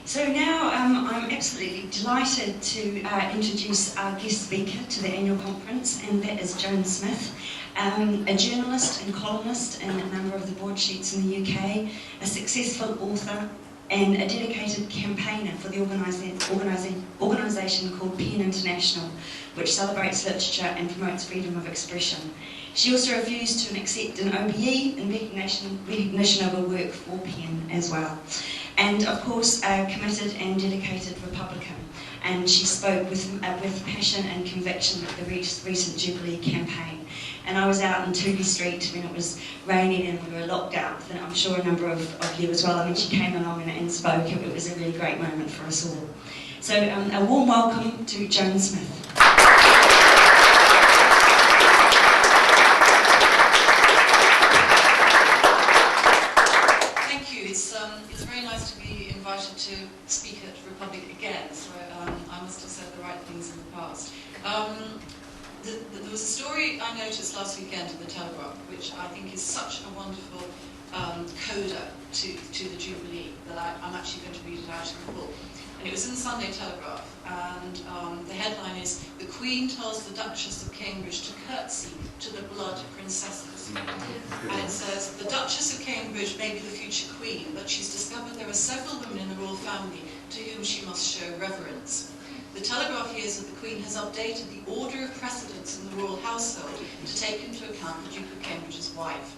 So now I'm absolutely delighted to introduce our guest speaker to the annual conference, and that is Joan Smith, a journalist and columnist in a number of the broadsheets in the UK, a successful author, and a dedicated campaigner for the organisation called PEN International, which celebrates literature and promotes freedom of expression. She also refused to accept an OBE in recognition of her work for PEN as well. And of course, a committed and dedicated Republican. And she spoke with passion and conviction at the recent Jubilee campaign. And I was out in Tooley Street when it was raining and we were locked out, and I'm sure a number of you as well. I mean, she came along and spoke. It was a really great moment for us all. So a warm welcome to Joan Smith. Thank you. It's very nice to be invited to speak at Republic again, so I must have said the right things in the past. There was a story I noticed last weekend in the Telegraph, which I think is such a wonderful coda to the Jubilee that I'm actually going to read it out in full. And it was in the Sunday Telegraph, and the headline is, "The Queen tells the Duchess of Cambridge to curtsy to the blood princesses." And it says, "The Duchess of Cambridge may be the future Queen, but she's discovered there are several women in the royal family to whom she must show reverence. The Telegraph hears that the Queen has updated the order of precedence in the royal household to take into account the Duke of Cambridge's wife.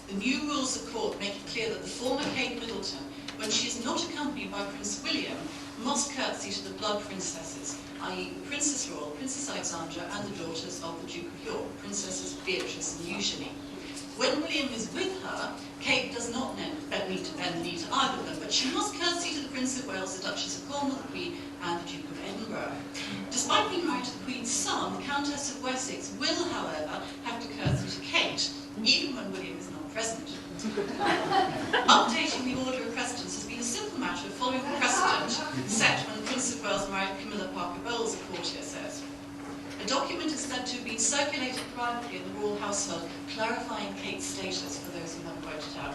The new rules of court make it clear that the former Kate Middleton, when she is not accompanied by Prince William, must curtsy to the blood princesses, i.e. the Princess Royal, Princess Alexandra, and the daughters of the Duke of York, Princesses Beatrice and Eugenie. When William is with her, Kate does not need to bend the knee to either of them, but she must curtsy to the Prince of Wales, the Duchess of Cornwall, the Queen, and the Duke of Edinburgh. Despite being married to the Queen's son, the Countess of Wessex will, however, have to curtsy to Kate, even when William is not present. Updating the order of precedence has been a simple matter of following the precedent set when the Prince of Wales married Camilla Parker Bowles, a courtier says. A document is said to have been circulated privately in the royal household, clarifying Kate's status for those who haven't worked it out.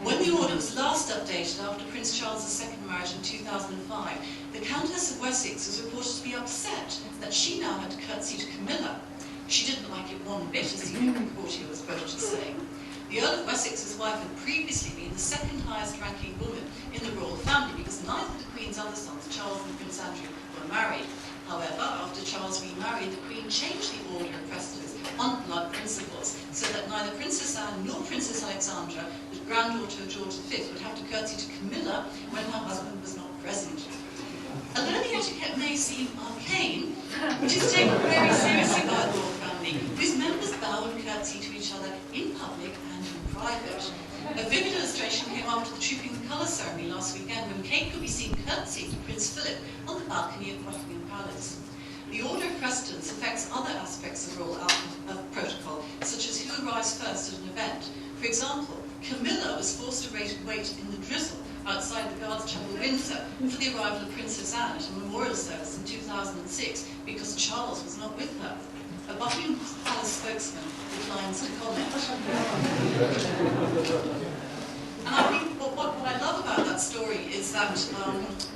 When the order was last updated after Prince Charles' second marriage in 2005, the Countess of Wessex was reported to be upset that she now had to curtsy to Camilla. She didn't like it one bit, as the courtier was quoted as saying. The Earl of Wessex's wife had previously been the second highest ranking woman in the royal family because neither of the Queen's other sons, Charles and Prince Andrew, were married. However, after Charles remarried, the Queen changed the order of precedence on blood principles, so that neither Princess Anne nor Princess Alexandra, the granddaughter of George V, would have to curtsy to Camilla when her husband was not present. Although the etiquette may seem arcane, it is taken very seriously by the royal family, whose members bow and curtsy to each other in public and in private. A vivid illustration came after the Trooping the Colours ceremony last weekend, when Kate could be seen curtsying to Prince Philip on the balcony of Buckingham Palace. The order of precedence affects other aspects of royal protocol, such as who arrives first at an event. For example, Camilla was forced to wait in the drizzle outside the Guards' Chapel, Windsor, for the arrival of Princess Anne at a memorial service in 2006 because Charles was not with her. A Buckingham Palace spokesman declines to comment. And I think what I love about that story is that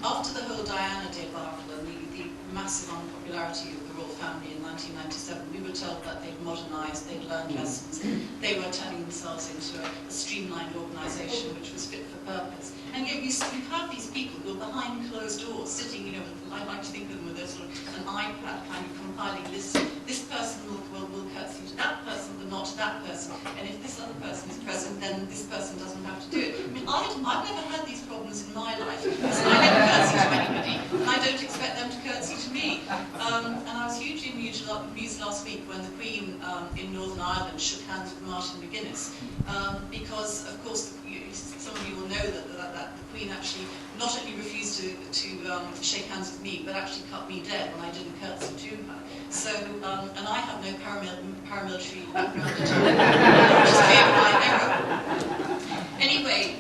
after the whole Diana debacle and the massive unpopularity of the royal family in 1997, we were told that they'd modernised, they'd learned lessons, they were turning themselves into a streamlined organisation which was fit for purpose. And yet you have these people who are behind closed doors, sitting, I like to think of them with a sort of an iPad kind of compiling lists. This person will curtsy to that person, but not to that person. And if this other person is present, then this person doesn't have to do it. I mean, I've never had these problems in my life, because I never curtsy to anybody, and I don't expect them to curtsy to me. And I was hugely amused last week when the Queen in Northern Ireland shook hands with Martin McGuinness, because, of course, some of you will know that the Queen actually not only refused to shake hands with me, but actually cut me dead when I didn't curtsy to her. So, and I have no paramilitary background at all, which is clearly my error. Anyway,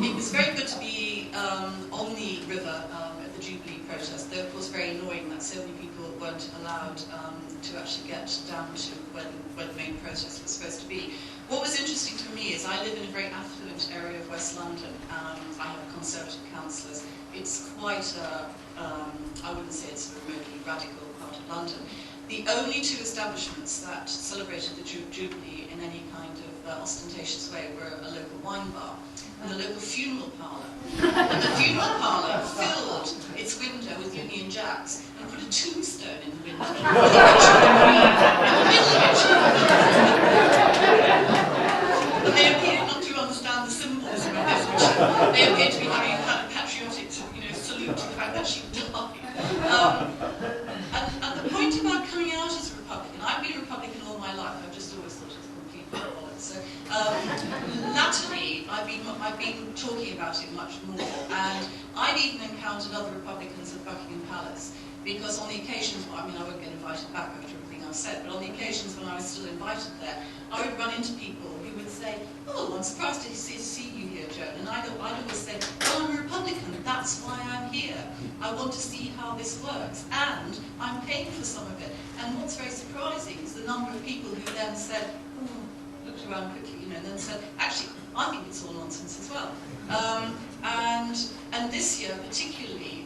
it was very good to be on the river at the Jubilee protest, though of course very annoying that so many people weren't allowed to actually get down to where the main protest was supposed to be. What was interesting to me is I live in a very affluent area of West London. I have Conservative councillors. It's quite I wouldn't say it's a remotely radical part of London. The only two establishments that celebrated the Jubilee in any kind of ostentatious way were a local wine bar and a local funeral parlour. And the funeral parlour filled its window with Union Jacks and put a tombstone in the window with a picture of me in the middle of it. And they appeared not to understand the symbols of her message. They appeared to be having a kind of patriotic, salute to the fact that she died. And the point about coming out as a Republican, I've been a Republican all my life. I've just always thought it was complete bollocks. So latterly, I've been talking about it much more, and I've even encountered other Republicans at Buckingham Palace, because on the occasions, I won't get invited back after everything I've said, but on the occasions when I was still invited there, I would run into people who would say, "Oh, I'm surprised to see you here, Joan." And I'd always say, "Well, I'm a Republican, that's why I'm here. I want to see how this works, and I'm paying for some of it." And what's very surprising is the number of people who then said, looked around quickly, and then said, "Actually, I think it's all nonsense as well." And this year particularly,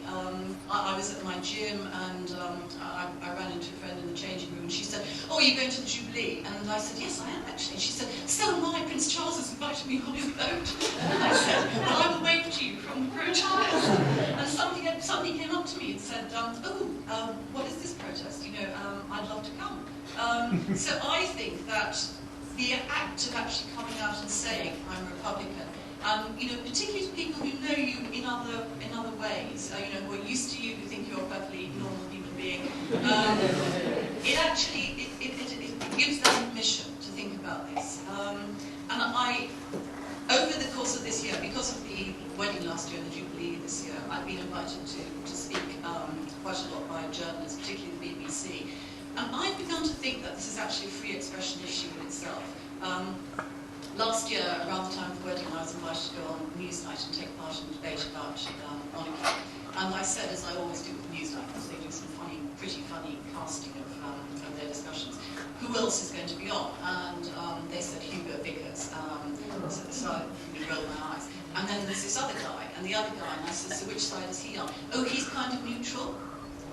I was at my gym, and I ran into a friend in the changing room, and she said, "Oh, are you going to the Jubilee?" And I said, "Yes, I am actually." And she said, "So am I. Prince Charles has invited me on his boat." And I said, "Well, I will wave to you from the protest." And somebody came up to me and said, "What is this protest? I'd love to come." So I think that the act of actually coming out and saying, "I'm a Republican," particularly to people who know you in other ways, who are used to you, who think you're a perfectly normal human being, it actually gives them permission to think about this. And over the course of this year, because of the wedding last year and the Jubilee this year, I've been invited to speak quite a lot by journalists, particularly the BBC. And I've begun to think that this is actually a free expression issue in itself. Last year, around the time of the wedding, I was invited to go on Newsnight and take part in a debate about monarchy. And I said, as I always do with Newsnight, because they do some pretty funny casting of their discussions, who else is going to be on? And they said Hugo Vickers. So I rolled my eyes. And then there's this other guy, and the other guy, and I said, "So which side is he on?" "Oh, he's kind of neutral."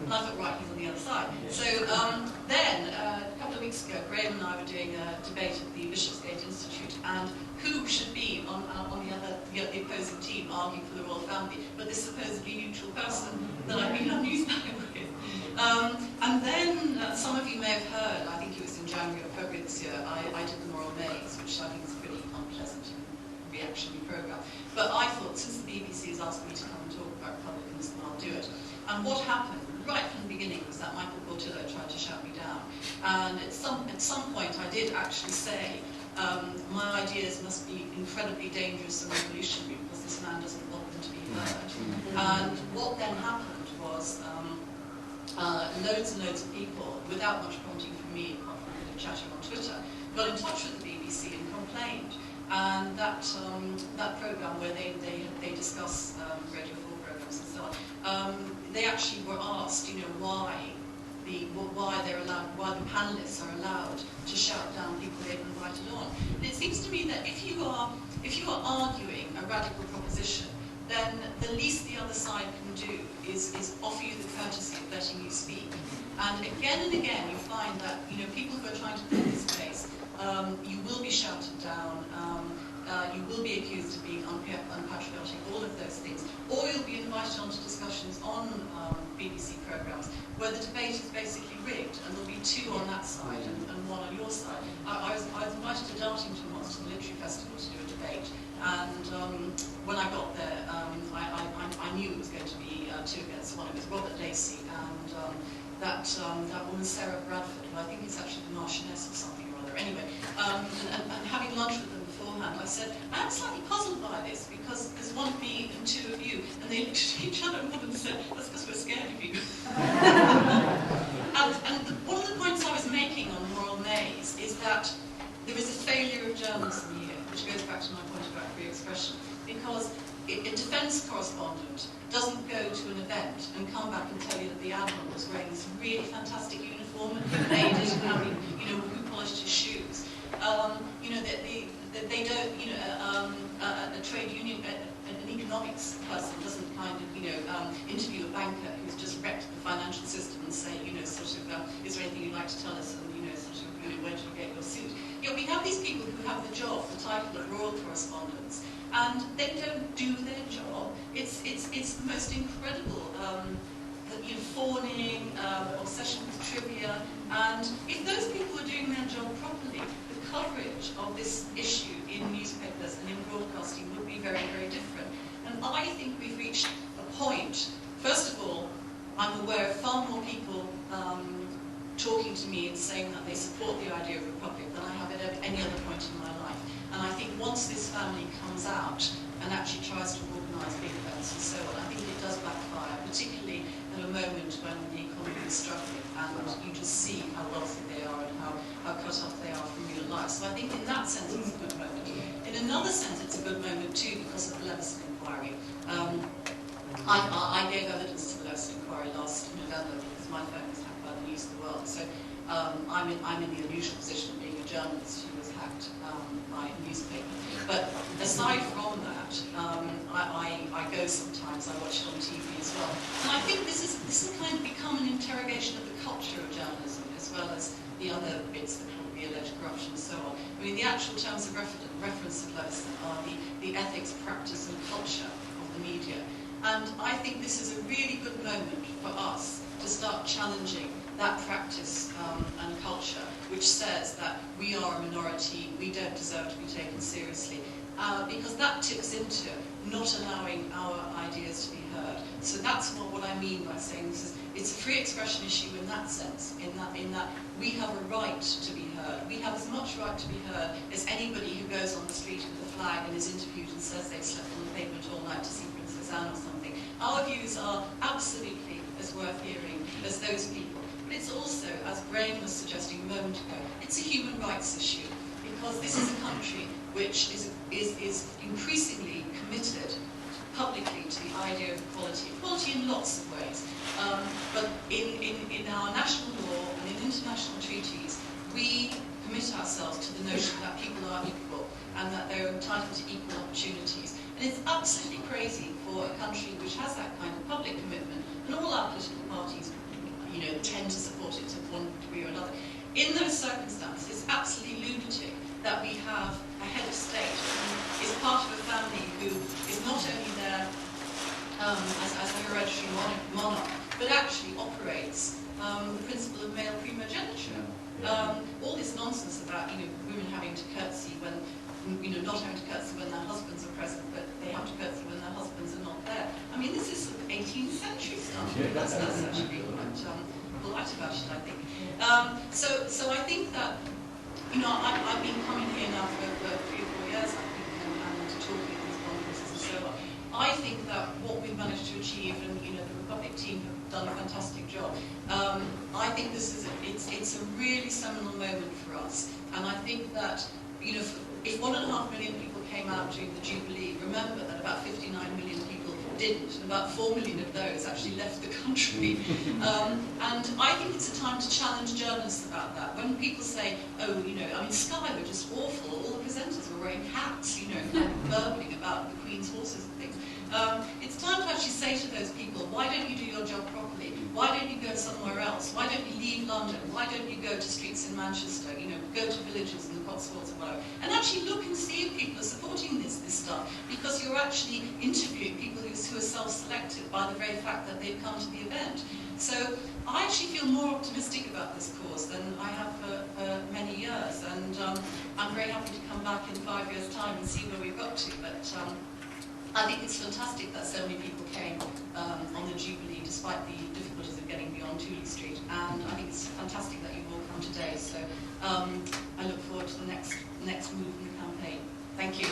And I thought, right, he's on the other side. So then, a couple of weeks ago, Graham and I were doing a debate at the Bishopsgate Institute, and who should be on the opposing team arguing for the royal family, but this supposedly neutral person that I've been on Newsnight with. And then, some of you may have heard, I think it was in January or February this year, I did the Moral Maze, which I think is a pretty unpleasant and reactionary programme. But I thought, since the BBC has asked me to come and talk about Republicans, then I'll do it. And what happened right from the beginning was that Michael Portillo tried to shut me down. And at some point I did actually say, my ideas must be incredibly dangerous and revolutionary because this man doesn't want them to be heard. And what then happened was loads and loads of people, without much prompting from me, apart from a bit of chatting on Twitter, got in touch with the BBC and complained. And that programme where they discuss Radio 4 programmes and so on, they actually were asked, why the panelists are allowed to shout down people they've invited on. And it seems to me that if you are arguing a radical proposition, then the least the other side can do is offer you the courtesy of letting you speak. And again you find that people who are trying to build this case, you will be shouted down. You will be accused of being unpatriotic, all of those things. Or you'll be invited onto discussions on BBC programmes where the debate is basically rigged, and there'll be two on that side and one on your side. I was invited to Dartington once to the Literary Festival to do a debate, and when I got there, I knew it was going to be two against one. It was Robert Lacey and that woman Sarah Bradford, who I think is actually the Marchioness or something or other. Anyway, and having lunch with them beforehand, I said, "I'm slightly puzzled by this because there's one of me and two of you," and they looked at each other and one of them said, "That's because we're scared of you." and one of the points I was making on the Moral Maze is that there is a failure of journalism here, which goes back to my point about free expression, because a defence correspondent doesn't go to an event and come back and tell you that the Admiral was wearing this really fantastic uniform and who made it and who polished his shoes. You know, that they don't, you know, a trade union, an economics person doesn't kind of, you know, interview a banker who's just wrecked the financial system and say, you know, sort of, is there anything you'd like to tell us? And, you know, sort of, you know, where did you get your suit? You know, we have these people who have the job, the title of royal correspondents, and they don't do their job. It's the most incredible, you know, fawning, obsession with trivia, and if those people were doing their job properly, the coverage of this issue in newspapers and in broadcasting would be very, very different. And I think we've reached a point, first of all, I'm aware of far more people talking to me and saying that they support the idea of republic than I have at any other point in my life. And I think once this family comes out and actually tries to organise big events and so on, I think it does backfire, particularly at a moment when the economy is struggling and you just see how wealthy they are and how cut off they are from real life. So I think in that sense it's a good moment. In another sense it's a good moment too because of the Leveson inquiry. I gave evidence to the Leveson inquiry last November because my phone was hacked by the News of the World. So I'm in the unusual position of being a journalist who was hacked by a newspaper. But aside from that, I go sometimes, I watch it on TV as well. And I think this has kind of become an interrogation of the culture of journalism as well as the other bits that will be alleged corruption and so on. I mean, the actual terms of reference of Leveson are the ethics, practice and culture of the media. And I think this is a really good moment for us to start challenging that practice and culture, which says that we are a minority, we don't deserve to be taken seriously, because that tips into not allowing our ideas to be heard. So that's what I mean by saying this is, it's a free expression issue in that sense, in that we have a right to be heard. We have as much right to be heard as anybody who goes on the street with a flag and is interviewed and says they've slept on the pavement all night to see Princess Anne or something. Our views are absolutely as worth hearing as those people. But it's also, as Graham was suggesting a moment ago, it's a human rights issue, because this is a country which is increasingly committed publicly to the idea of equality in lots of ways. But in our national law and in international treaties, we commit ourselves to the notion that people are equal and that they're entitled to equal opportunities. And it's absolutely crazy for a country which has that kind of public commitment, and all our political parties, you know, tend to support it to one degree or another. In those circumstances, it's absolutely lunatic that we have a head of state who is part of a family who is not only there as a hereditary monarch, but actually operates the principle of male primogeniture. All this nonsense about, you know, women having to curtsy when, you know, not having to curtsy when their husbands are present, but they have to curtsy when their husbands are not there. I mean, this is sort of 18th century stuff. That's actually quite polite about it, I think. So I think that, you know, I've been coming here now for 3 or 4 years, I think, and talking at these conferences and so on. I think that what we've managed to achieve, and, you know, the Republic team have done a fantastic job. I think this is it's a really seminal moment for us, and I think that, you know, if 1.5 million people came out during the Jubilee, remember that about 59 million people didn't, and about 4 million of those actually left the country. And I think it's a time to challenge journalists about that. When people say, oh, you know, I mean, Sky were just awful, all the presenters were wearing hats, you know, and burbling about the Queen's horses and things. It's time to actually say to those people, why don't you do your job properly? Why don't you go somewhere else? Why don't you leave London? Why don't you go to streets in Manchester? You know, go to villages in the Cotswolds or whatever, and actually look and see if people are supporting this stuff, because you're actually interviewing people who are self-selected by the very fact that they've come to the event. So I actually feel more optimistic about this cause than I have for many years, and I'm very happy to come back in 5 years' time and see where we've got to. But I think it's fantastic that so many people came on the Jubilee, despite the difficulties of getting beyond Tooley Street, and I think it's fantastic that you've all come today. So I look forward to the next move in the campaign. Thank you.